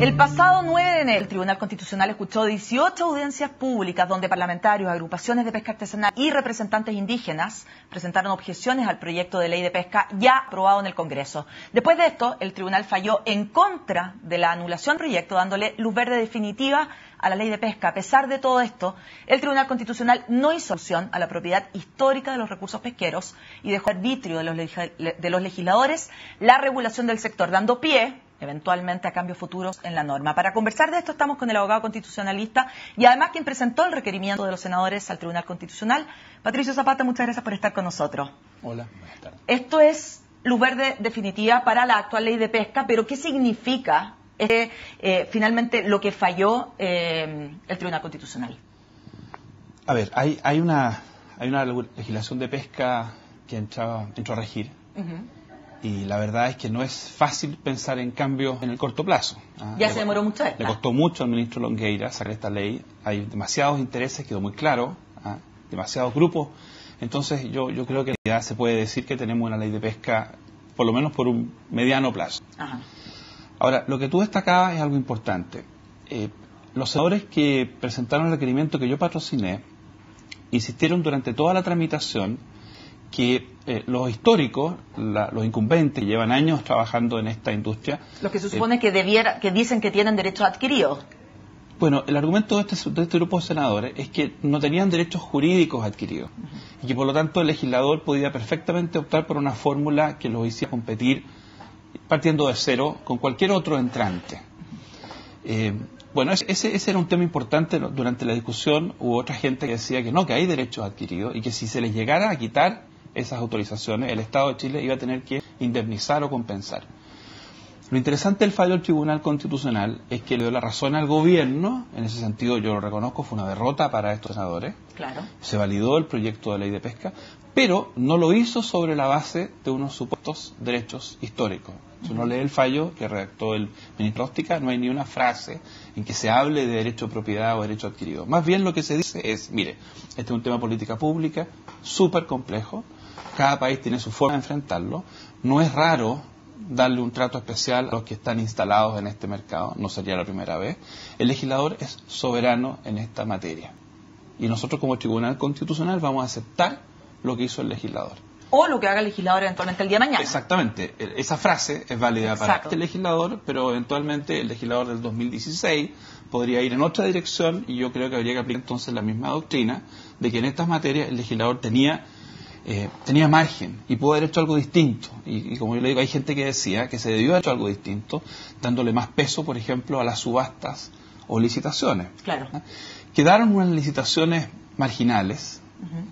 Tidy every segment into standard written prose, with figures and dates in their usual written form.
El pasado 9 de enero, el Tribunal Constitucional escuchó 18 audiencias públicas donde parlamentarios, agrupaciones de pesca artesanal y representantes indígenas presentaron objeciones al proyecto de ley de pesca ya aprobado en el Congreso. Después de esto, el Tribunal falló en contra de la anulación del proyecto, dándole luz verde definitiva a la ley de pesca. A pesar de todo esto, el Tribunal Constitucional no hizo alusión a la propiedad histórica de los recursos pesqueros y dejó arbitrio de los legisladores la regulación del sector, dando pie eventualmente a cambios futuros en la norma. Para conversar de esto estamos con el abogado constitucionalista y además quien presentó el requerimiento de los senadores al Tribunal Constitucional, Patricio Zapata. Muchas gracias por estar con nosotros. Hola, buenas tardes. Esto es luz verde definitiva para la actual ley de pesca, pero ¿qué significa finalmente lo que falló el Tribunal Constitucional? A ver, hay una legislación de pesca que entró a regir. Y la verdad es que no es fácil pensar en cambios en el corto plazo. Ya se demoró mucho. Le costó mucho al ministro Longueira sacar esta ley. Hay demasiados intereses, quedó muy claro, demasiados grupos. Entonces yo creo que ya se puede decir que tenemos una ley de pesca por lo menos por un mediano plazo. Ajá. Ahora, lo que tú destacabas es algo importante. Los senadores que presentaron el requerimiento que yo patrociné insistieron durante toda la tramitación que los históricos, los incumbentes, que llevan años trabajando en esta industria... Los que se supone que dicen que tienen derechos adquiridos. Bueno, el argumento de este grupo de senadores es que no tenían derechos jurídicos adquiridos y que por lo tanto el legislador podía perfectamente optar por una fórmula que los hiciera competir partiendo de cero con cualquier otro entrante. Bueno, ese era un tema importante durante la discusión. Hubo otra gente que decía que no, que hay derechos adquiridos y que si se les llegara a quitar esas autorizaciones, el Estado de Chile iba a tener que indemnizar o compensar. Lo interesante del fallo del Tribunal Constitucional es que le dio la razón al gobierno. En ese sentido, yo lo reconozco, fue una derrota para estos senadores. Claro. Se validó el proyecto de ley de pesca, pero no lo hizo sobre la base de unos supuestos derechos históricos. Si uno lee el fallo que redactó el ministro Óstica, no hay ni una frase en que se hable de derecho de propiedad o derecho adquirido. Más bien lo que se dice es, mire, este es un tema de política pública súper complejo, cada país tiene su forma de enfrentarlo, no es raro darle un trato especial a los que están instalados en este mercado, no sería la primera vez. El legislador es soberano en esta materia y nosotros como Tribunal Constitucional vamos a aceptar lo que hizo el legislador. O lo que haga el legislador eventualmente el día de mañana. Exactamente. Esa frase es válida para este legislador, pero eventualmente el legislador del 2016 podría ir en otra dirección y yo creo que habría que aplicar entonces la misma doctrina de que en estas materias el legislador tenía margen y pudo haber hecho algo distinto. Y como yo le digo, hay gente que decía que se debió haber hecho algo distinto, dándole más peso, por ejemplo, a las subastas o licitaciones. Claro. Quedaron unas licitaciones marginales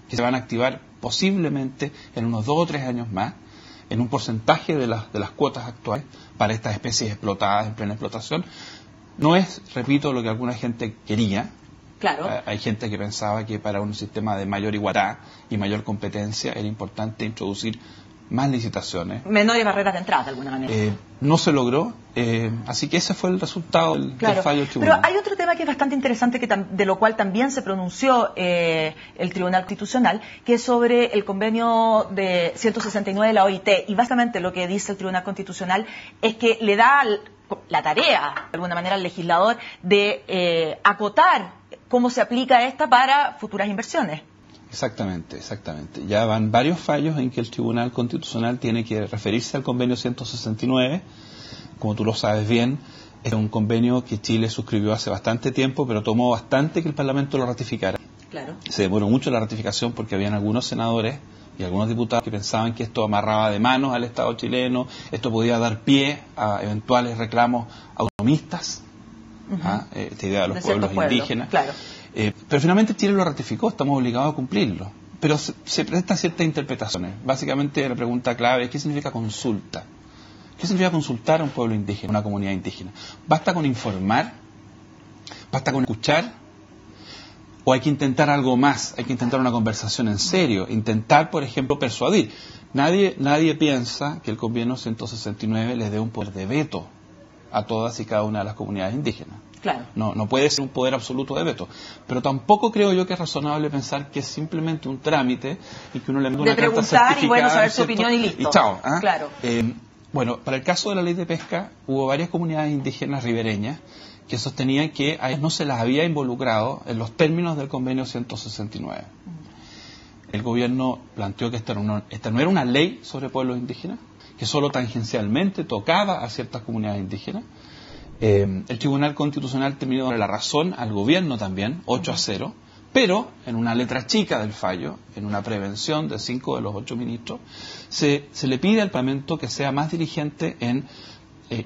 que se van a activar posiblemente en unos 2 o 3 años más, en un porcentaje de las cuotas actuales para estas especies explotadas en plena explotación. No es, repito, lo que alguna gente quería. Claro. Hay gente que pensaba que para un sistema de mayor igualdad y mayor competencia era importante introducir más licitaciones. Menores barreras de entrada, de alguna manera. No se logró, así que ese fue el resultado del fallo del tribunal. Pero hay otro tema que es bastante interesante, de lo cual también se pronunció el Tribunal Constitucional, que es sobre el convenio de 169 de la OIT. Y básicamente lo que dice el Tribunal Constitucional es que le da la tarea, de alguna manera, al legislador de acotar cómo se aplica esta para futuras inversiones. Exactamente. Ya van varios fallos en que el Tribunal Constitucional tiene que referirse al convenio 169. Como tú lo sabes bien, es un convenio que Chile suscribió hace bastante tiempo, pero tomó bastante que el Parlamento lo ratificara. Claro. Se demoró mucho la ratificación porque habían algunos senadores y algunos diputados que pensaban que esto amarraba de manos al Estado chileno, esto podía dar pie a eventuales reclamos autonomistas, esta idea de los pueblos indígenas. Claro. Pero finalmente Chile lo ratificó, estamos obligados a cumplirlo. Pero se prestan ciertas interpretaciones. Básicamente la pregunta clave es ¿qué significa consulta? ¿Qué significa consultar a un pueblo indígena, a una comunidad indígena? ¿Basta con informar? ¿Basta con escuchar? ¿O hay que intentar algo más? Hay que intentar una conversación en serio, intentar, por ejemplo, persuadir. Nadie piensa que el convenio 169 les dé un poder de veto a todas y cada una de las comunidades indígenas. Claro. No puede ser un poder absoluto de veto. Pero tampoco creo yo que es razonable pensar que es simplemente un trámite y que uno le manda una carta certificada. De preguntar y bueno, saber su opinión y listo. Y chao. Claro. Bueno, para el caso de la ley de pesca, hubo varias comunidades indígenas ribereñas que sostenían que a ellas no se las había involucrado en los términos del convenio 169. El gobierno planteó que esta no era una ley sobre pueblos indígenas, que solo tangencialmente tocaba a ciertas comunidades indígenas. El Tribunal Constitucional terminó dando la razón al gobierno también, 8-0, pero en una letra chica del fallo, en una prevención de 5 de los 8 ministros, se le pide al Parlamento que sea más diligente en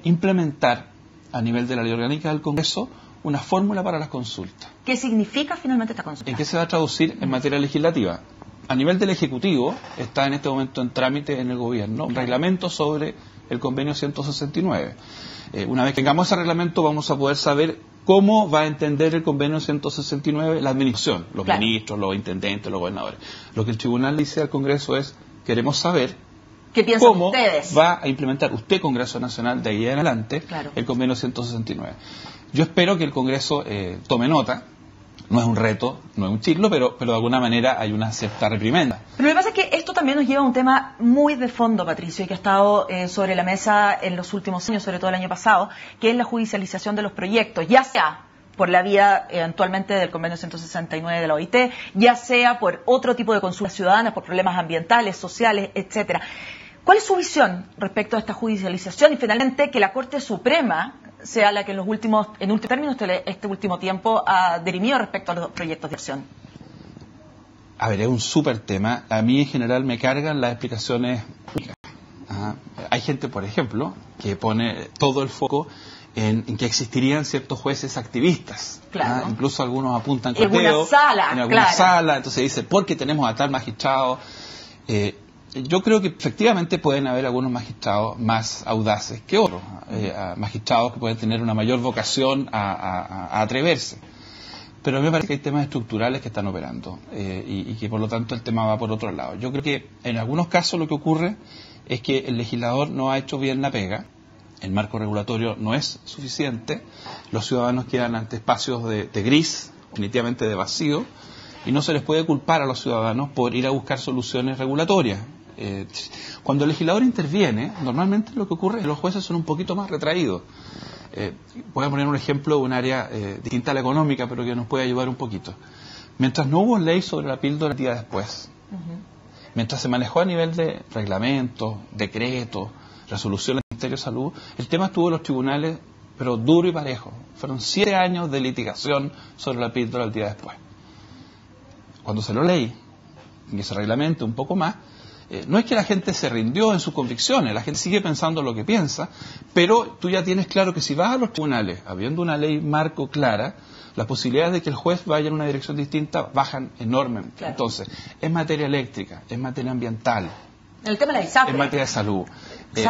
implementar a nivel de la ley orgánica del Congreso una fórmula para las consultas. ¿Qué significa finalmente esta consulta? ¿En qué se va a traducir en materia legislativa? A nivel del Ejecutivo está en este momento en trámite en el Gobierno un reglamento sobre el convenio 169. Una vez que tengamos ese reglamento vamos a poder saber cómo va a entender el convenio 169 la administración, los ministros, los intendentes, los gobernadores. Lo que el tribunal dice al Congreso es, queremos saber cómo va a implementar usted, Congreso Nacional, de ahí en adelante, el convenio 169. Yo espero que el Congreso tome nota. No es un reto, no es un chirlo, pero de alguna manera hay una cierta reprimenda. Pero lo que pasa es que esto también nos lleva a un tema muy de fondo, Patricio, y que ha estado sobre la mesa en los últimos años, sobre todo el año pasado, que es la judicialización de los proyectos, ya sea por la vía eventualmente del convenio 169 de la OIT, ya sea por otro tipo de consultas ciudadanas, por problemas ambientales, sociales, etcétera. ¿Cuál es su visión respecto a esta judicialización y finalmente que la Corte Suprema sea la que en último término este último tiempo ha dirimido respecto a los proyectos de acción? A ver, es un súper tema. A mí en general me cargan las explicaciones públicas. Hay gente, por ejemplo, que pone todo el foco en que existirían ciertos jueces activistas. Claro. Incluso algunos apuntan con en alguna sala, en alguna sala. Entonces dice, ¿por qué tenemos a tal magistrado? Yo creo que efectivamente pueden haber algunos magistrados más audaces que otros, magistrados que pueden tener una mayor vocación a atreverse. Pero a mí me parece que hay temas estructurales que están operando y que por lo tanto el tema va por otro lado. Yo creo que en algunos casos lo que ocurre es que el legislador no ha hecho bien la pega, el marco regulatorio no es suficiente, los ciudadanos quedan ante espacios de gris, definitivamente de vacío, y no se les puede culpar a los ciudadanos por ir a buscar soluciones regulatorias. Cuando el legislador interviene, normalmente lo que ocurre es que los jueces son un poquito más retraídos. Voy a poner un ejemplo de un área distinta a la económica, pero que nos puede ayudar un poquito. Mientras no hubo ley sobre la píldora el día después, mientras se manejó a nivel de reglamentos, decretos, resoluciones del Ministerio de Salud, el tema estuvo en los tribunales, pero duro y parejo. Fueron 7 años de litigación sobre la píldora el día después. Cuando se lo leí, en ese reglamento un poco más, no es que la gente se rindió en sus convicciones, la gente sigue pensando lo que piensa, pero tú ya tienes claro que si vas a los tribunales, habiendo una ley marco clara, las posibilidades de que el juez vaya en una dirección distinta bajan enormemente. Claro. Entonces, es materia eléctrica, es materia ambiental, el tema de la ISAPRE, es materia de salud.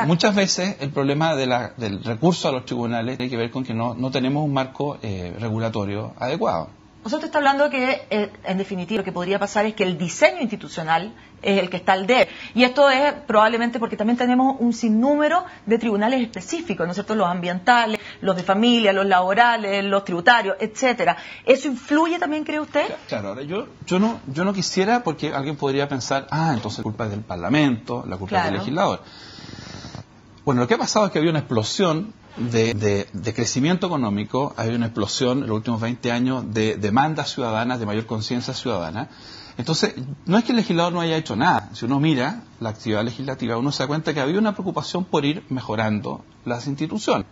Muchas veces el problema del recurso a los tribunales tiene que ver con que no tenemos un marco regulatorio adecuado. O sea, usted está hablando que, en definitiva, lo que podría pasar es que el diseño institucional es el que está al debe. Y esto es probablemente porque también tenemos un sinnúmero de tribunales específicos, ¿no es cierto? Los ambientales, los de familia, los laborales, los tributarios, etcétera. ¿Eso influye también, cree usted? Claro, ahora yo no quisiera, porque alguien podría pensar, entonces la culpa es del Parlamento, la culpa es del legislador. Bueno, lo que ha pasado es que había una explosión de crecimiento económico, hay una explosión en los últimos 20 años de demandas ciudadanas, de mayor conciencia ciudadana. Entonces, no es que el legislador no haya hecho nada. Si uno mira la actividad legislativa, uno se da cuenta que había una preocupación por ir mejorando las instituciones.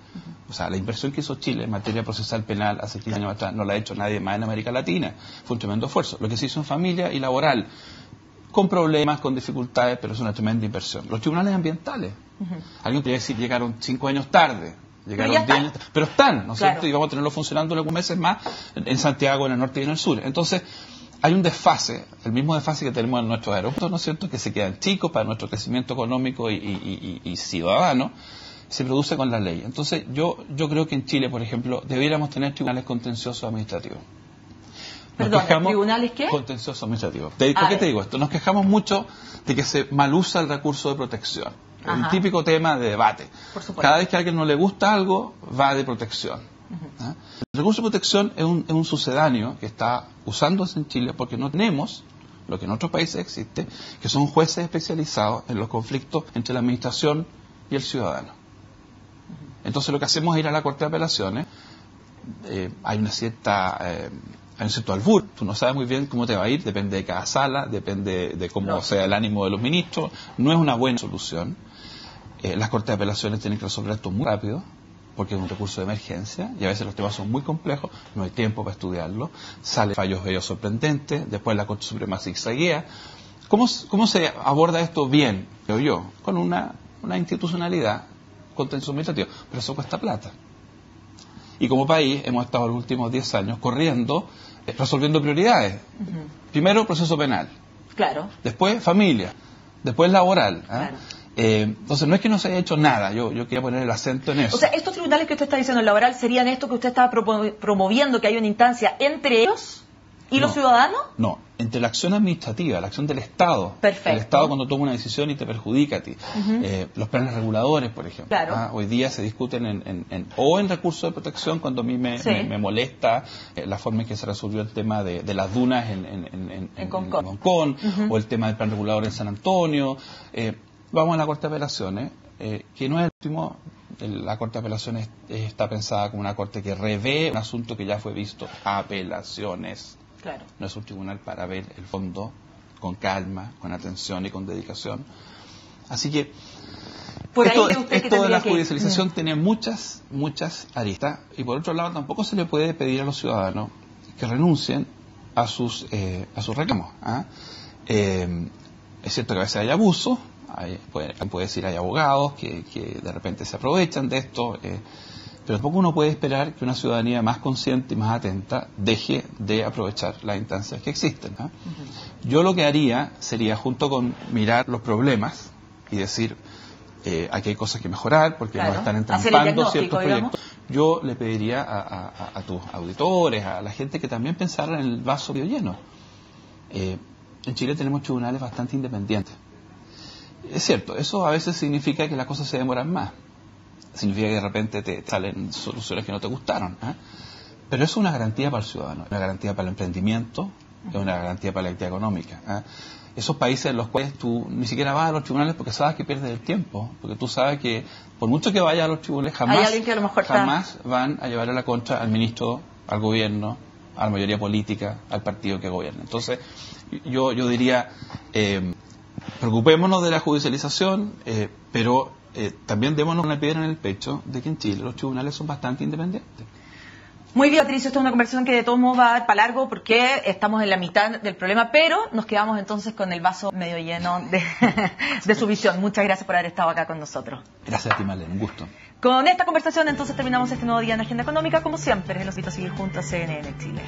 O sea, la inversión que hizo Chile en materia procesal penal hace 15 años atrás no la ha hecho nadie más en América Latina. Fue un tremendo esfuerzo. Lo que se hizo en familia y laboral, con problemas, con dificultades, pero es una tremenda inversión. Los tribunales ambientales. Alguien podría decir, llegaron 5 años tarde. Llegaron 10 años, pero están, ¿no es cierto? Y vamos a tenerlo funcionando en algunos meses más en Santiago, en el norte y en el sur. Entonces, hay un desfase, el mismo desfase que tenemos en nuestros aeropuertos, ¿no es cierto?, que se quedan chicos para nuestro crecimiento económico y ciudadano, se produce con la ley. Entonces, yo creo que en Chile, por ejemplo, deberíamos tener tribunales contenciosos administrativos. ¿Tribunales qué? Contenciosos administrativos. ¿Por qué te digo esto? Nos quejamos mucho de que se mal usa el recurso de protección. Un típico tema de debate. Cada vez que a alguien no le gusta algo, va de protección. El recurso de protección es un sucedáneo que está usándose en Chile porque no tenemos lo que en otros países existe, que son jueces especializados en los conflictos entre la administración y el ciudadano. Entonces lo que hacemos es ir a la Corte de Apelaciones. Hay un cierto albur, tú no sabes muy bien cómo te va a ir, depende de cada sala, depende de cómo sea el ánimo de los ministros, no es una buena solución. Las Cortes de Apelaciones tienen que resolver esto muy rápido, porque es un recurso de emergencia, y a veces los temas son muy complejos, no hay tiempo para estudiarlo, salen fallos bellos sorprendentes, después la Corte Suprema zigzaguea. ¿Cómo se aborda esto bien, creo yo? Con una institucionalidad contencioso administrativo, pero eso cuesta plata. Y como país hemos estado los últimos 10 años corriendo, resolviendo prioridades. Primero, proceso penal. Claro. Después, familia. Después, laboral. Claro. Entonces, no es que no se haya hecho nada. Yo quería poner el acento en eso. O sea, estos tribunales que usted está diciendo en laboral serían esto que usted estaba promoviendo, que hay una instancia entre ellos y los ciudadanos. No, entre la acción administrativa, la acción del Estado. Perfecto. El Estado cuando toma una decisión y te perjudica a ti. Los planes reguladores, por ejemplo. Claro. Hoy día se discuten en recursos de protección cuando a mí me molesta la forma en que se resolvió el tema de las dunas en Concón, o el tema del plan regulador en San Antonio. Vamos a la Corte de Apelaciones, que no es el último. La Corte de Apelaciones está pensada como una corte que revé un asunto que ya fue visto. Apelaciones. Claro. No es un tribunal para ver el fondo con calma, con atención y con dedicación. Así que por esto de la judicialización tiene muchas aristas, y por otro lado tampoco se le puede pedir a los ciudadanos que renuncien a sus reclamos. Es cierto que a veces hay abuso, puede decir hay abogados que de repente se aprovechan de esto, pero tampoco uno puede esperar que una ciudadanía más consciente y más atenta deje de aprovechar las instancias que existen. Yo lo que haría sería, junto con mirar los problemas y decir, aquí hay cosas que mejorar porque nos están entrampando ciertos proyectos, yo le pediría a tus auditores, a la gente, que también pensara en el vaso medio lleno. En Chile tenemos tribunales bastante independientes. Es cierto, eso a veces significa que las cosas se demoran más. Significa que de repente te salen soluciones que no te gustaron. Pero eso es una garantía para el ciudadano, una garantía para el emprendimiento, es una garantía para la actividad económica. Esos países en los cuales tú ni siquiera vas a los tribunales porque sabes que pierdes el tiempo, porque tú sabes que por mucho que vayas a los tribunales jamás van a llevar a la contra al ministro, al gobierno, a la mayoría política, al partido que gobierna. Entonces yo diría, preocupémonos de la judicialización, pero también démonos una piedra en el pecho de que en Chile los tribunales son bastante independientes. Muy bien, Patricio, esta es una conversación que de todos modos va a dar para largo porque estamos en la mitad del problema, pero nos quedamos entonces con el vaso medio lleno de su visión. Muchas gracias por haber estado acá con nosotros. Gracias a ti, Marlene, un gusto. Con esta conversación entonces terminamos este nuevo día en Agenda Económica. Como siempre, los invito a seguir juntos a CNN Chile.